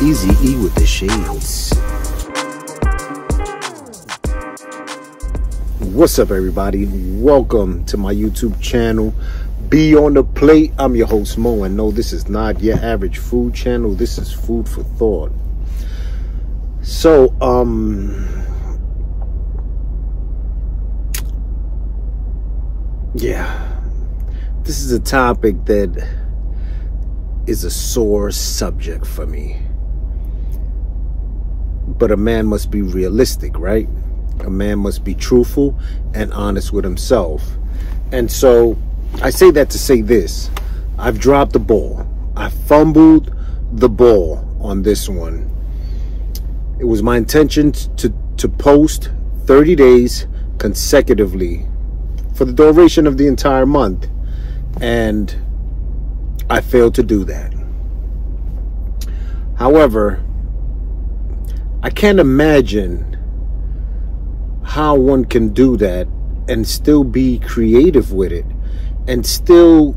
Easy E with the shades. What's up, everybody? Welcome to my YouTube channel, Be on the Plate. I'm your host, Mo, and no, this is not your average food channel. This is food for thought. So, yeah, this is a topic that is a sore subject for me. But a man must be realistic, right? A man must be truthful and honest with himself. And so I say that to say this: I've dropped the ball. I fumbled the ball on this one. It was my intention to post 30 days consecutively for the duration of the entire month, and I failed to do that. However, I can't imagine how one can do that and still be creative with it and still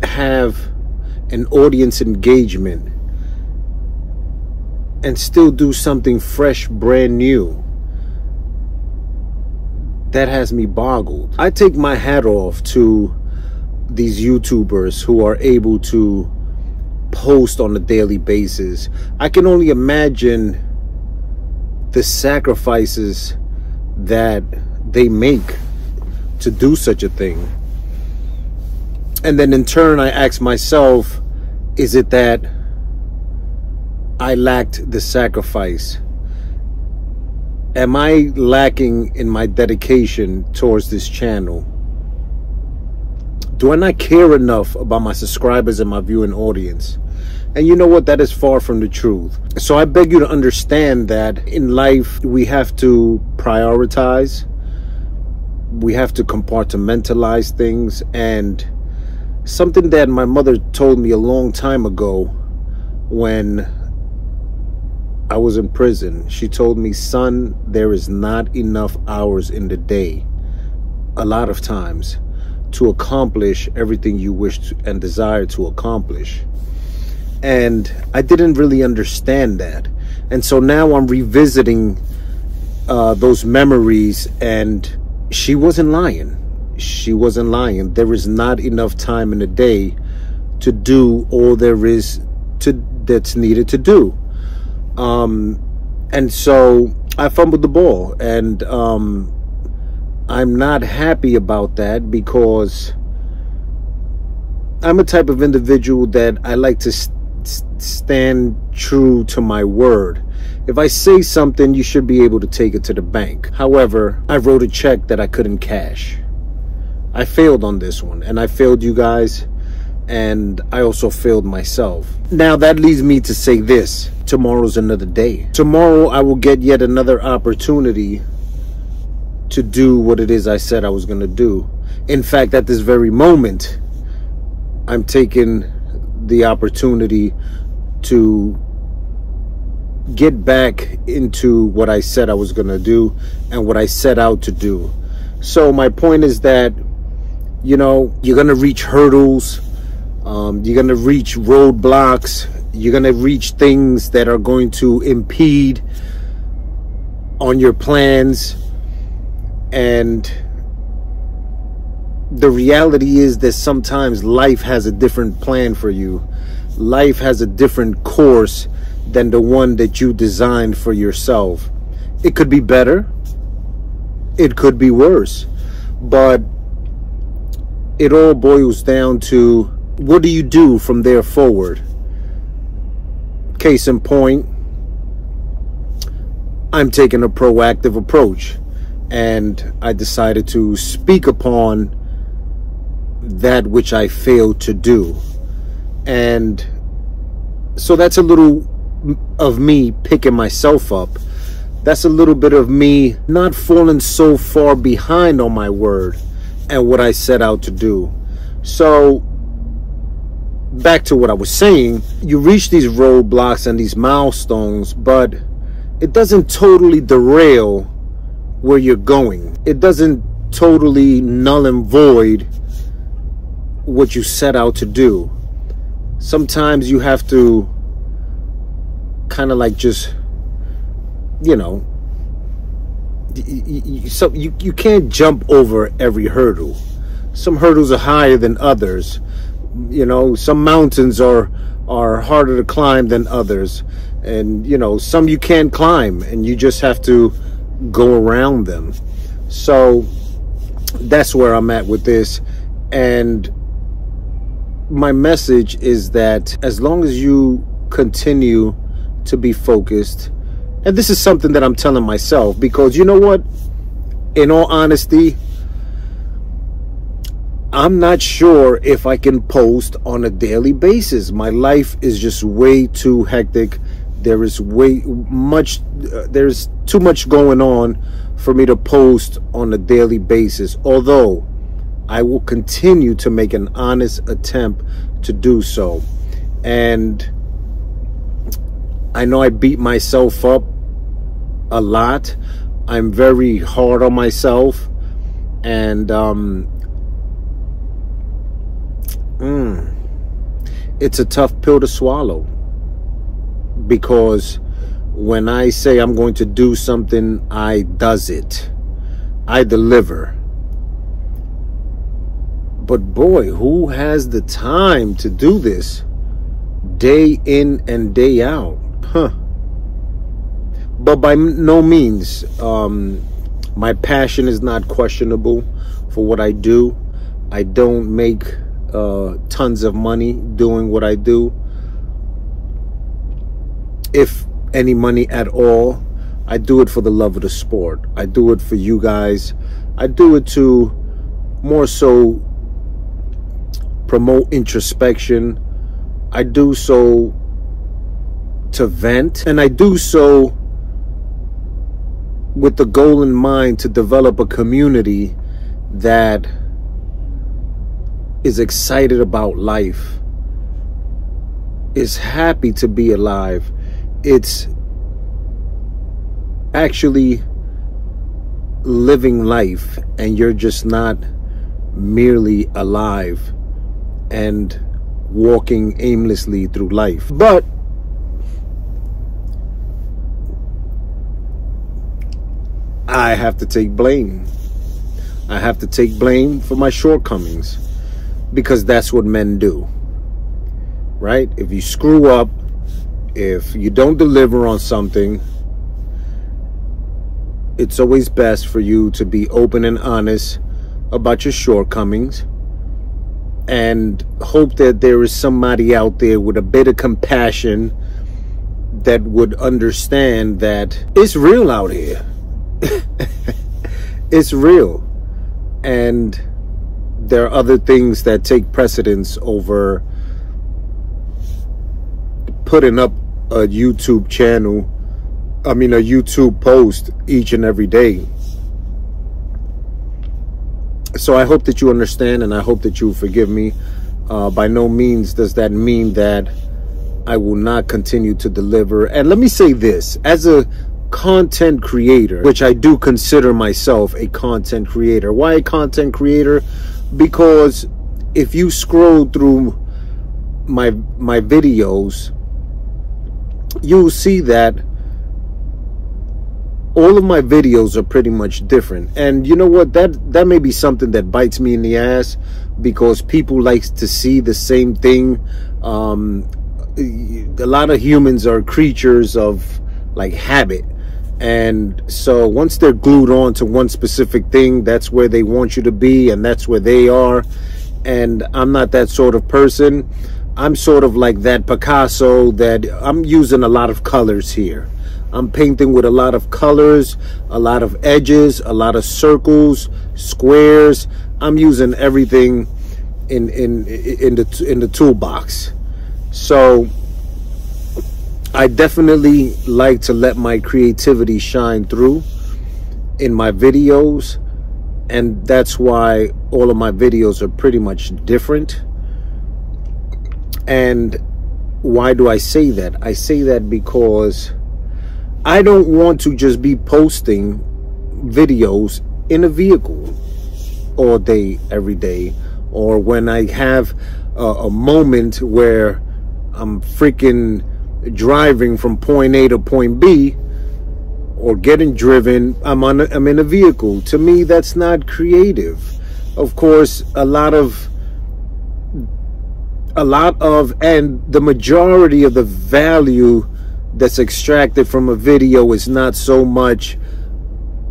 have an audience engagement and still do something fresh, brand new. That has me boggled. I take my hat off to these YouTubers who are able to post on a daily basis. I can only imagine the sacrifices that they make to do such a thing. And then in turn, I ask myself, is it that I lacked the sacrifice? Am I lacking in my dedication towards this channel? Do I not care enough about my subscribers and my viewing audience? And you know what? That is far from the truth. So I beg you to understand that in life, we have to prioritize. We have to compartmentalize things. And something that my mother told me a long time ago when I was in prison, she told me, son, there is not enough hours in the day, a lot of times, to accomplish everything you wish to and desire to accomplish. And I didn't really understand that. And so now I'm revisiting those memories, and she wasn't lying. She wasn't lying. There is not enough time in the day to do all there is that's needed to do. And so I fumbled the ball, and I'm not happy about that, because I'm a type of individual that I like to stand true to my word. If I say something, you should be able to take it to the bank. However, I wrote a check that I couldn't cash. I failed on this one, and I failed you guys, and I also failed myself. Now that leads me to say this: tomorrow's another day. Tomorrow I will get yet another opportunity to do what it is I said I was going to do. In fact, at this very moment, I'm taking the opportunity to get back into what I said I was going to do and what I set out to do. So my point is that, you know, you're going to reach hurdles, you're going to reach roadblocks, you're going to reach things that are going to impede on your plans. And the reality is that sometimes life has a different plan for you. Life has a different course than the one that you designed for yourself. It could be better. It could be worse. But it all boils down to, what do you do from there forward? Case in point, I'm taking a proactive approach. And I decided to speak upon that which I failed to do. And so that's a little of me picking myself up. That's a little bit of me not falling so far behind on my word and what I set out to do. So back to what I was saying, you reach these roadblocks and these milestones, but it doesn't totally derail where you're going. It doesn't totally null and void what you set out to do. Sometimes you have to kind of like just, you know, so you can't jump over every hurdle. Some hurdles are higher than others. You know, some mountains are harder to climb than others, and you know, some you can't climb and you just have to go around them. So that's where I'm at with this. And my message is that as long as you continue to be focused, and this is something that I'm telling myself, because you know what, in all honesty, I'm not sure if I can post on a daily basis. My life is just way too hectic. There's too much going on for me to post on a daily basis, although I will continue to make an honest attempt to do so. And I know I beat myself up a lot. I'm very hard on myself, and it's a tough pill to swallow, because when I say I'm going to do something, I does it. I deliver. But boy, who has the time to do this day in and day out? Huh. But by no means, my passion is not questionable for what I do. I don't make tons of money doing what I do, if any money at all. I do it for the love of the sport. I do it for you guys. I do it to more so promote introspection. I do so to vent, and I do so with the goal in mind to develop a community that is excited about life, is happy to be alive. It's actually living life, and you're just not merely alive and walking aimlessly through life. But I have to take blame. I have to take blame for my shortcomings, because that's what men do, right? If you screw up, if you don't deliver on something, it's always best for you to be open and honest about your shortcomings, and hope that there is somebody out there with a bit of compassion that would understand that it's real out here. It's real, and there are other things that take precedence over putting up a YouTube channel, a YouTube post each and every day. So I hope that you understand, and I hope that you forgive me. By no means does that mean that I will not continue to deliver. And let me say this, as a content creator, which I do consider myself a content creator. Why a content creator? Because if you scroll through my videos, you'll see that all of my videos are pretty much different. And you know what, that may be something that bites me in the ass, because people like to see the same thing. A lot of humans are creatures of like habit, and so once they're glued on to one specific thing, that's where they want you to be, and that's where they are. And I'm not that sort of person. I'm sort of like that Picasso, that I'm using a lot of colors here. I'm painting with a lot of colors, a lot of edges, a lot of circles, squares. I'm using everything in the toolbox. So I definitely like to let my creativity shine through in my videos, and that's why all of my videos are pretty much different. And why do I say that? I say that because I don't want to just be posting videos in a vehicle all day, every day, or when I have a moment where I'm freaking driving from point A to point B, or getting driven. I'm in a vehicle. To me, that's not creative. Of course, a lot of and the majority of the value that's extracted from a video is not so much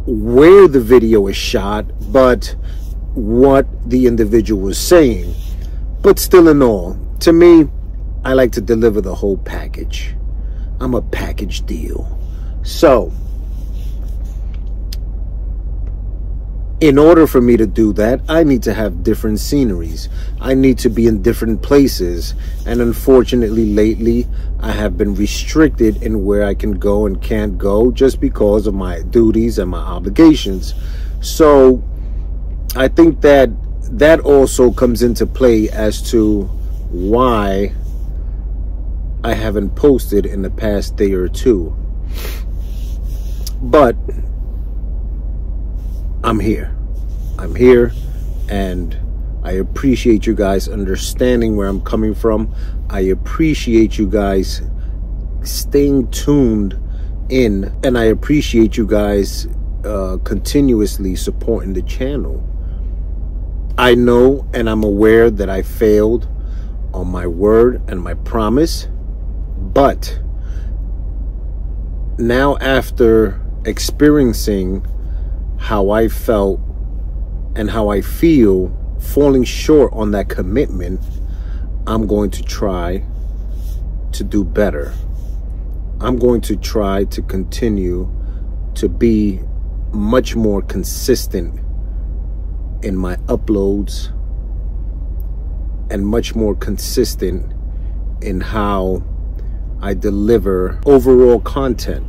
where the video is shot, but what the individual is saying. But still in all, to me, I like to deliver the whole package. I'm a package deal. So, in order for me to do that, I need to have different sceneries. I need to be in different places. And unfortunately, lately, I have been restricted in where I can go and can't go just because of my duties and my obligations. So I think that that also comes into play as to why I haven't posted in the past day or two. But I'm here, and I appreciate you guys understanding where I'm coming from. I appreciate you guys staying tuned in, and I appreciate you guys continuously supporting the channel. I know and I'm aware that I failed on my word and my promise, but now, after experiencing how I felt and how I feel falling short on that commitment, I'm going to try to do better. I'm going to try to continue to be much more consistent in my uploads and much more consistent in how I deliver overall content.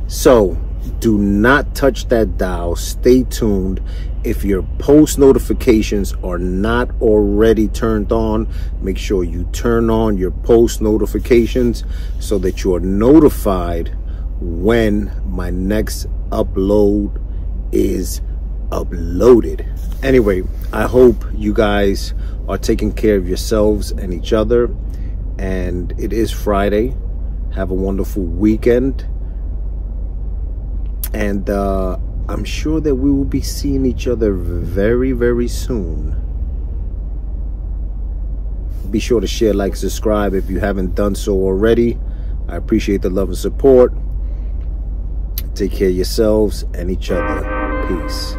So do not touch that dial. Stay tuned. If your post notifications are not already turned on, make sure you turn on your post notifications so that you are notified when my next upload is uploaded. Anyway, I hope you guys are taking care of yourselves and each other. And it is Friday. Have a wonderful weekend. And I'm sure that we will be seeing each other very, very soon. Be sure to share, like, subscribe if you haven't done so already. I appreciate the love and support. Take care of yourselves and each other. Peace.